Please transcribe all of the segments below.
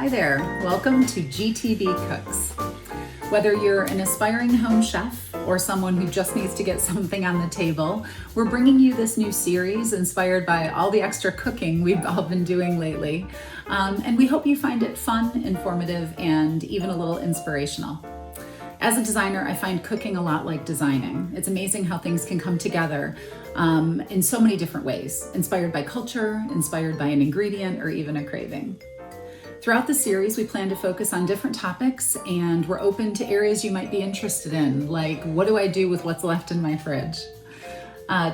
Hi there, welcome to GTB Cooks. Whether you're an aspiring home chef or someone who just needs to get something on the table, we're bringing you this new series inspired by all the extra cooking we've all been doing lately. And we hope you find it fun, informative, and even a little inspirational. As a designer, I find cooking a lot like designing. It's amazing how things can come together in so many different ways, inspired by culture, inspired by an ingredient, or even a craving. Throughout the series, we plan to focus on different topics, and we're open to areas you might be interested in, like what do I do with what's left in my fridge?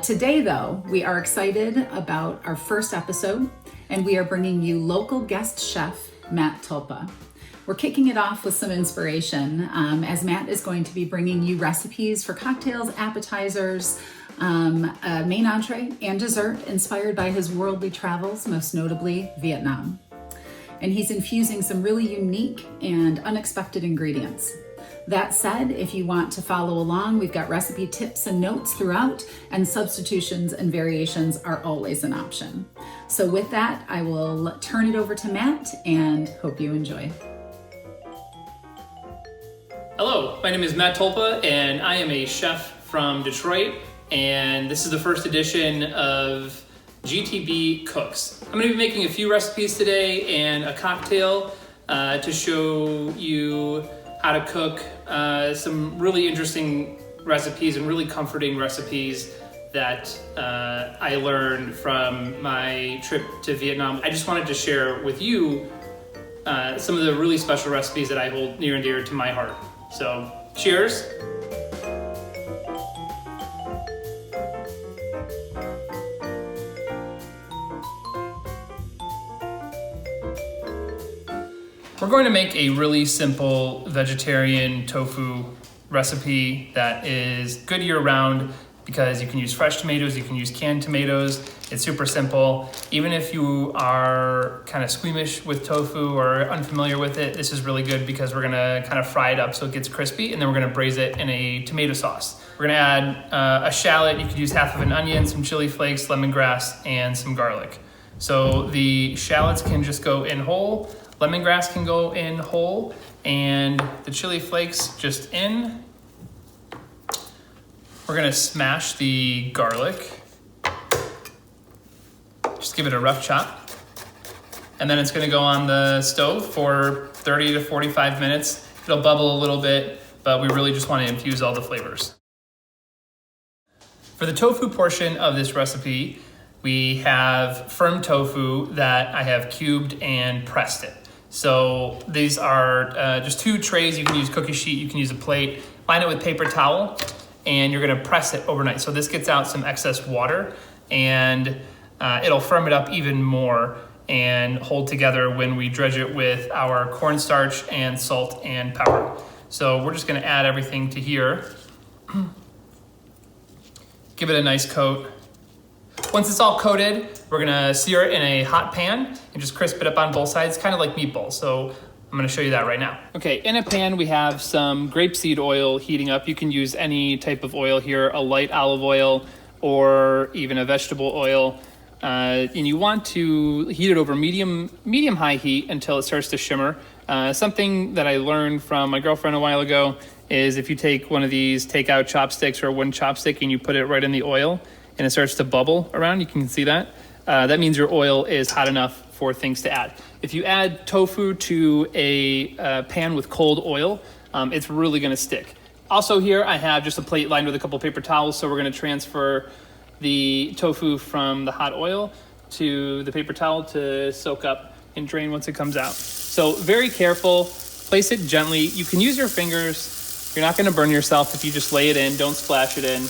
Today, though, we are excited about our first episode, and we are bringing you local guest chef, Matt Tulpa. We're kicking it off with some inspiration, as Matt is going to be bringing you recipes for cocktails, appetizers, a main entree, and dessert inspired by his worldly travels, most notably Vietnam. And he's infusing some really unique and unexpected ingredients. That said, if you want to follow along, we've got recipe tips and notes throughout, and substitutions and variations are always an option. So with that, I will turn it over to Matt and hope you enjoy. Hello, my name is Matt Tulpa, and I am a chef from Detroit, and this is the first edition of GTB Cooks. I'm going to be making a few recipes today and a cocktail to show you how to cook some really interesting recipes and really comforting recipes that I learned from my trip to Vietnam. I just wanted to share with you some of the really special recipes that I hold near and dear to my heart. So, cheers. We're going to make a really simple vegetarian tofu recipe that is good year-round because you can use fresh tomatoes, you can use canned tomatoes. It's super simple. Even if you are kind of squeamish with tofu or unfamiliar with it, this is really good because we're gonna kind of fry it up so it gets crispy, and then we're gonna braise it in a tomato sauce. We're gonna add a shallot. You could use half of an onion, some chili flakes, lemongrass, and some garlic. So the shallots can just go in whole. Lemongrass can go in whole, and the chili flakes just in. We're gonna smash the garlic. Just give it a rough chop. And then it's gonna go on the stove for 30 to 45 minutes. It'll bubble a little bit, but we really just wanna infuse all the flavors. For the tofu portion of this recipe, we have firm tofu that I have cubed and pressed it. So these are just two trays. You can use cookie sheet, you can use a plate. Line it with paper towel, and you're gonna press it overnight. So this gets out some excess water, and it'll firm it up even more and hold together when we dredge it with our cornstarch and salt and pepper. So we're just gonna add everything to here. Give it a nice coat. Once it's all coated, we're gonna sear it in a hot pan and just crisp it up on both sides, kind of like meatballs. So I'm gonna show you that right now. Okay, in a pan we have some grapeseed oil heating up. You can use any type of oil here, a light olive oil or even a vegetable oil. And you want to heat it over medium-high heat until it starts to shimmer. Something that I learned from my girlfriend a while ago is if you take one of these takeout chopsticks or one chopstick and you put it right in the oil, and it starts to bubble around, you can see that. That means your oil is hot enough for things to add. If you add tofu to a pan with cold oil, it's really gonna stick. Also here, I have just a plate lined with a couple paper towels, so we're gonna transfer the tofu from the hot oil to the paper towel to soak up and drain once it comes out. So very careful, place it gently. You can use your fingers. You're not gonna burn yourself if you just lay it in, don't splash it in.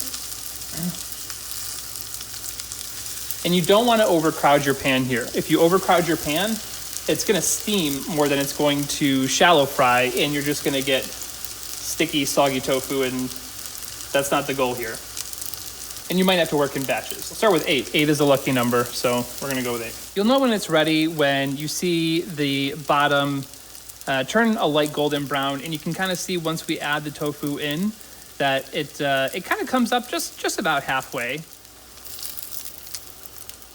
And you don't want to overcrowd your pan here. If you overcrowd your pan, it's going to steam more than it's going to shallow fry, and you're just going to get sticky, soggy tofu, and that's not the goal here. And you might have to work in batches. We'll start with 8. 8 is a lucky number, so we're going to go with 8. You'll know when it's ready when you see the bottom turn a light golden brown, and you can kind of see once we add the tofu in that it kind of comes up just about halfway.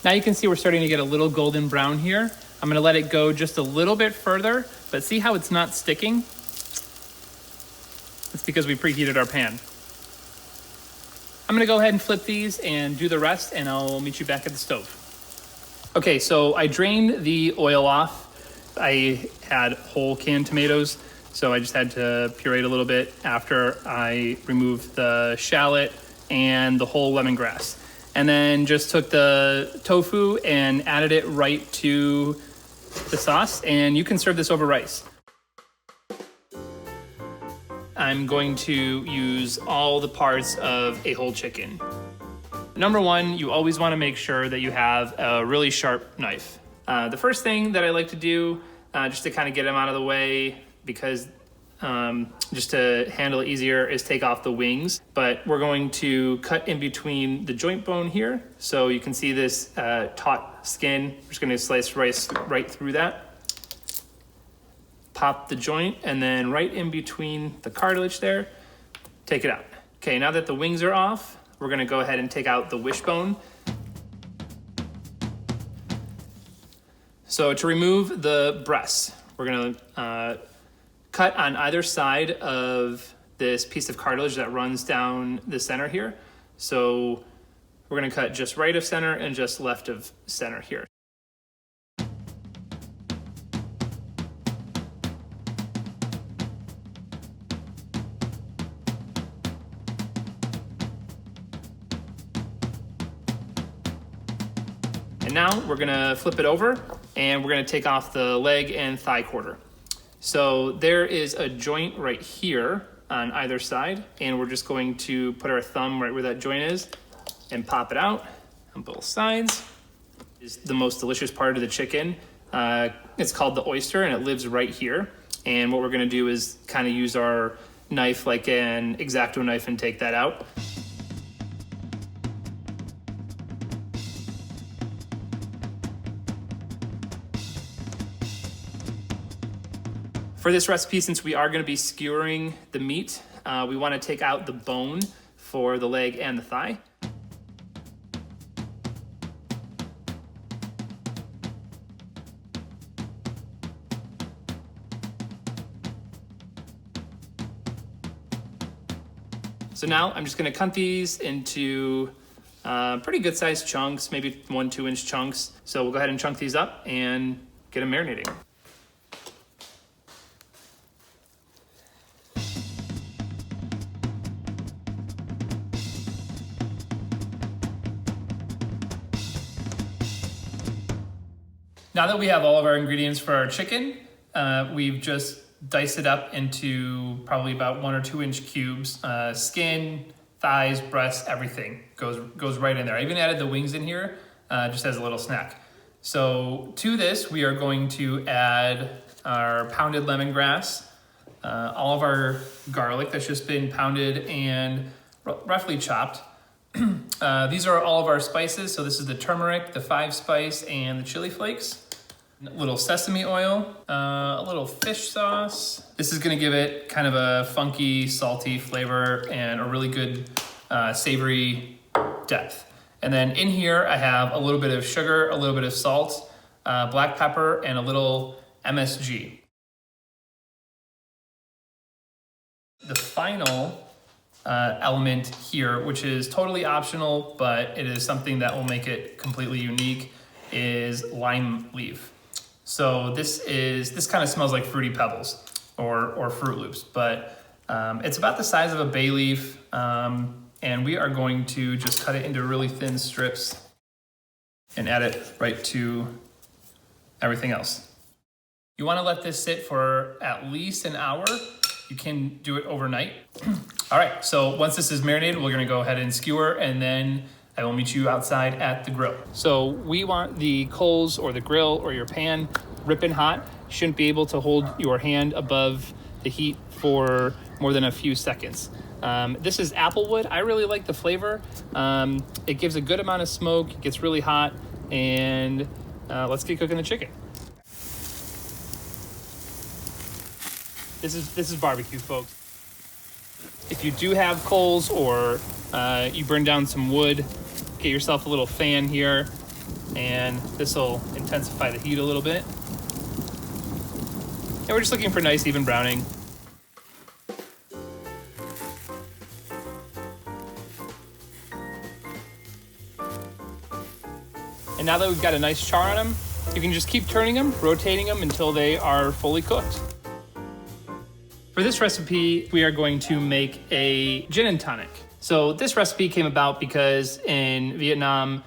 Now you can see we're starting to get a little golden brown here. I'm gonna let it go just a little bit further, but see how it's not sticking? It's because we preheated our pan. I'm gonna go ahead and flip these and do the rest, and I'll meet you back at the stove. Okay, so I drained the oil off. I had whole canned tomatoes, so I just had to puree it a little bit after I removed the shallot and the whole lemongrass. And then just took the tofu and added it right to the sauce, and you can serve this over rice. I'm going to use all the parts of a whole chicken. Number one, you always want to make sure that you have a really sharp knife. The first thing that I like to do, just to kind of get them out of the way, because just to handle it easier, is take off the wings. But we're going to cut in between the joint bone here. So you can see this taut skin. We're just going to slice rice right through that. Pop the joint, and then right in between the cartilage there, take it out. Okay, now that the wings are off, we're gonna go ahead and take out the wishbone. So to remove the breasts, we're gonna cut on either side of this piece of cartilage that runs down the center here. So we're gonna cut just right of center and just left of center here. And now we're gonna flip it over, and we're gonna take off the leg and thigh quarter. So there is a joint right here on either side, and we're just going to put our thumb right where that joint is and pop it out on both sides. Is the most delicious part of the chicken. It's called the oyster, and it lives right here. And what we're gonna do is kind of use our knife like an X-Acto knife and take that out. For this recipe, since we are going to be skewering the meat, we want to take out the bone for the leg and the thigh. So now I'm just going to cut these into pretty good sized chunks, maybe 1-2 inch chunks. So we'll go ahead and chunk these up and get them marinating. Now that we have all of our ingredients for our chicken, we've just diced it up into probably about 1 or 2 inch cubes. Skin, thighs, breasts, everything goes right in there. I even added the wings in here just as a little snack. So to this, we are going to add our pounded lemongrass, all of our garlic that's just been pounded and roughly chopped. These are all of our spices. So this is the turmeric, the 5 spice, and the chili flakes. A little sesame oil, a little fish sauce. This is gonna give it kind of a funky, salty flavor and a really good savory depth. And then in here, I have a little bit of sugar, a little bit of salt, black pepper, and a little MSG. The final element here, which is totally optional, but it is something that will make it completely unique, is lime leaf. So this kind of smells like Fruity Pebbles or Fruit Loops, but it's about the size of a bay leaf, and we are going to just cut it into really thin strips and add it right to everything else. You want to let this sit for at least an hour. You can do it overnight. All right, so once this is marinated, we're gonna go ahead and skewer, and then I will meet you outside at the grill. So we want the coals or the grill or your pan ripping hot. You shouldn't be able to hold your hand above the heat for more than a few seconds. This is applewood. I really like the flavor. It gives a good amount of smoke, it gets really hot, and let's get cooking the chicken. This is barbecue, folks. If you do have coals or you burn down some wood, get yourself a little fan here and this will intensify the heat a little bit. And we're just looking for nice even browning. And now that we've got a nice char on them, you can just keep turning them, rotating them until they are fully cooked. For this recipe, we are going to make a gin and tonic. So this recipe came about because in Vietnam,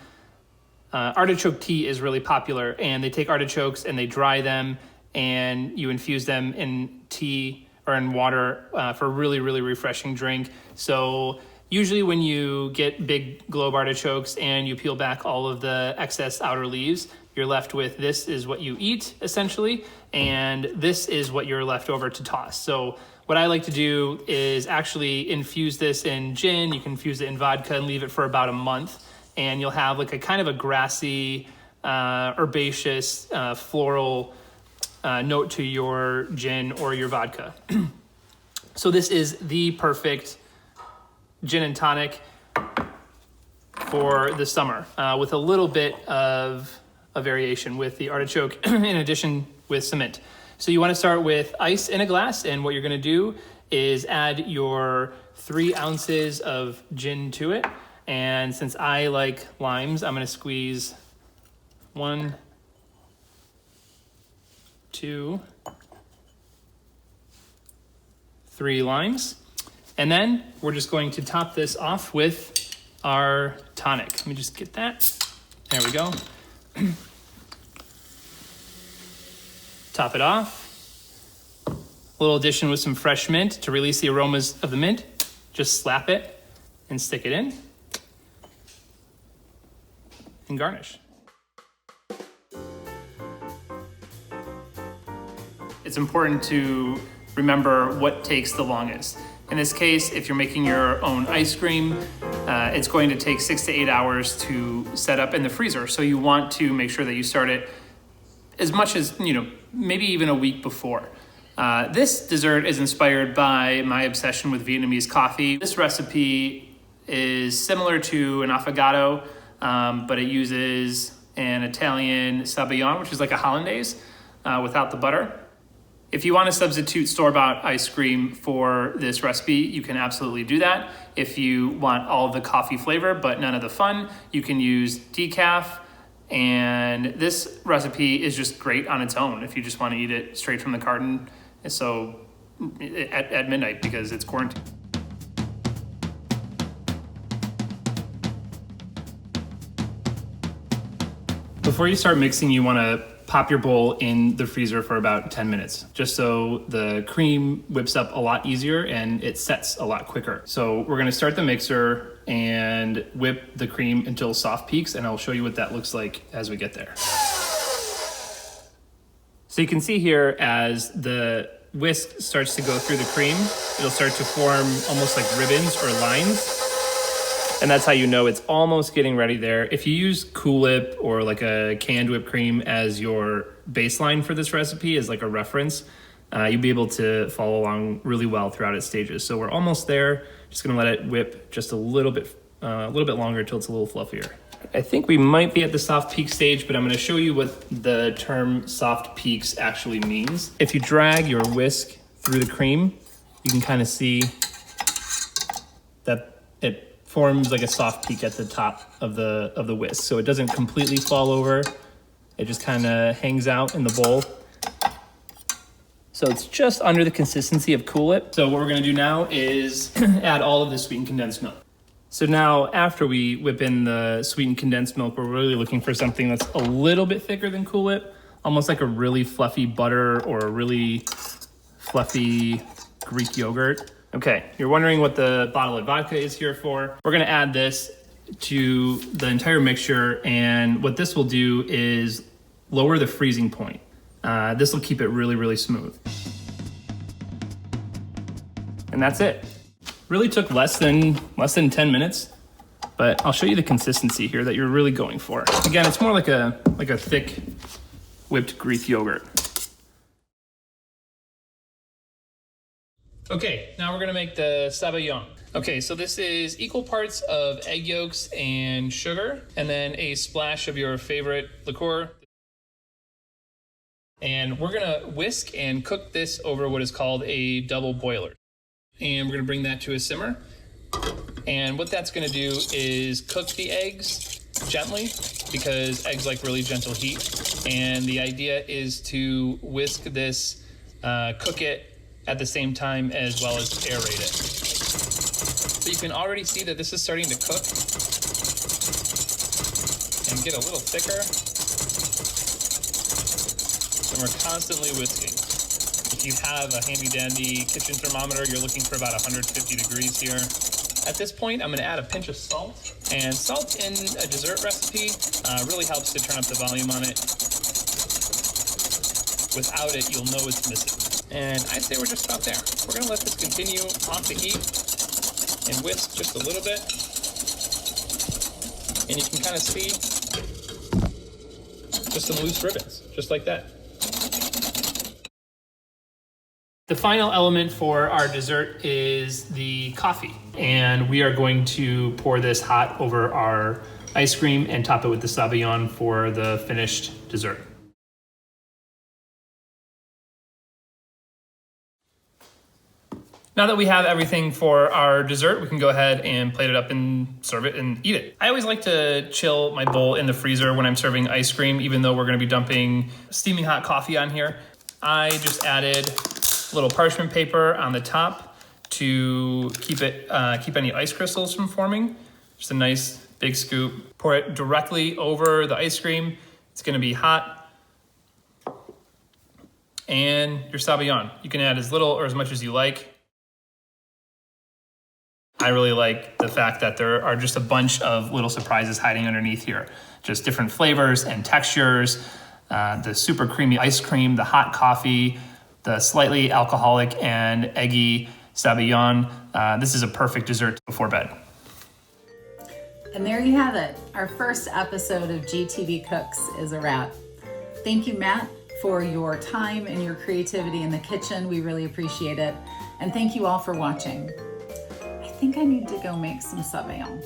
artichoke tea is really popular, and they take artichokes and they dry them and you infuse them in tea or in water for a really, really refreshing drink. So usually when you get big globe artichokes and you peel back all of the excess outer leaves, you're left with this is what you eat essentially, and this is what you're left over to toss. So what I like to do is actually infuse this in gin. You can infuse it in vodka and leave it for about a month, and you'll have like a kind of a grassy, herbaceous, floral note to your gin or your vodka. So this is the perfect gin and tonic for the summer, with a little bit of a variation with the artichoke in addition with some mint. So you want to start with ice in a glass, and what you're going to do is add your 3 ounces of gin to it. And since I like limes, I'm going to squeeze 1, 2, 3 limes. And then we're just going to top this off with our tonic. Let me just get that. There we go. Top it off. A little addition with some fresh mint to release the aromas of the mint. Just slap it and stick it in. And garnish. It's important to remember what takes the longest. In this case, if you're making your own ice cream, it's going to take 6 to 8 hours to set up in the freezer. So you want to make sure that you start it as much as, maybe even a week before. This dessert is inspired by my obsession with Vietnamese coffee. This recipe is similar to an affogato, but it uses an Italian sabayon, which is like a hollandaise without the butter. If you want to substitute store-bought ice cream for this recipe, you can absolutely do that. If you want all of the coffee flavor but none of the fun, you can use decaf. And this recipe is just great on its own if you just want to eat it straight from the carton. So at midnight, because it's quarantine. Before you start mixing, you want to pop your bowl in the freezer for about 10 minutes, just so the cream whips up a lot easier and it sets a lot quicker. So we're gonna start the mixer and whip the cream until soft peaks, and I'll show you what that looks like as we get there. So you can see here as the whisk starts to go through the cream, it'll start to form almost like ribbons or lines. And that's how you know it's almost getting ready there. If you use Cool Whip or like a canned whipped cream as your baseline for this recipe, as like a reference, you'll be able to follow along really well throughout its stages. So we're almost there. Just gonna let it whip just a little bit longer until it's a little fluffier. I think we might be at the soft peak stage, but I'm gonna show you what the term soft peaks actually means. If you drag your whisk through the cream, you can kind of see that it forms like a soft peak at the top of the whisk. So it doesn't completely fall over. It just kind of hangs out in the bowl. So it's just under the consistency of Cool Whip. So what we're gonna do now is add all of the sweetened condensed milk. So now after we whip in the sweetened condensed milk, we're really looking for something that's a little bit thicker than Cool Whip, almost like a really fluffy butter or a really fluffy Greek yogurt. Okay, you're wondering what the bottle of vodka is here for. We're gonna add this to the entire mixture, and what this will do is lower the freezing point. This will keep it really, really smooth. And that's it. Really took less than 10 minutes, but I'll show you the consistency here that you're really going for. Again, it's more like a thick whipped Greek yogurt. Okay, now we're gonna make the sabayon. Okay, so this is equal parts of egg yolks and sugar, and then a splash of your favorite liqueur. And we're gonna whisk and cook this over what is called a double boiler. And we're gonna bring that to a simmer. And what that's gonna do is cook the eggs gently, because eggs like really gentle heat. And the idea is to whisk this, cook it at the same time as well as aerate it. So you can already see that this is starting to cook and get a little thicker. And we're constantly whisking. If you have a handy dandy kitchen thermometer, you're looking for about 150 degrees here. At this point, I'm gonna add a pinch of salt. And salt in a dessert recipe really helps to turn up the volume on it. Without it, you'll know it's missing. And I'd say we're just about there. We're gonna let this continue off the heat and whisk just a little bit. And you can kind of see just some loose ribbons, just like that. The final element for our dessert is the coffee. And we are going to pour this hot over our ice cream and top it with the Sabayon for the finished dessert. Now that we have everything for our dessert, we can go ahead and plate it up and serve it and eat it. I always like to chill my bowl in the freezer when I'm serving ice cream, even though we're gonna be dumping steaming hot coffee on here. I just added a little parchment paper on the top to keep any ice crystals from forming. Just a nice big scoop. Pour it directly over the ice cream. It's gonna be hot. And your Sabayon. You can add as little or as much as you like. I really like the fact that there are just a bunch of little surprises hiding underneath here. Just different flavors and textures, the super creamy ice cream, the hot coffee, the slightly alcoholic and eggy Sabayon. This is a perfect dessert before bed. And there you have it. Our first episode of GTB Cooks is a wrap. Thank you, Matt, for your time and your creativity in the kitchen. We really appreciate it. And thank you all for watching. I think I need to go make some Sabayon.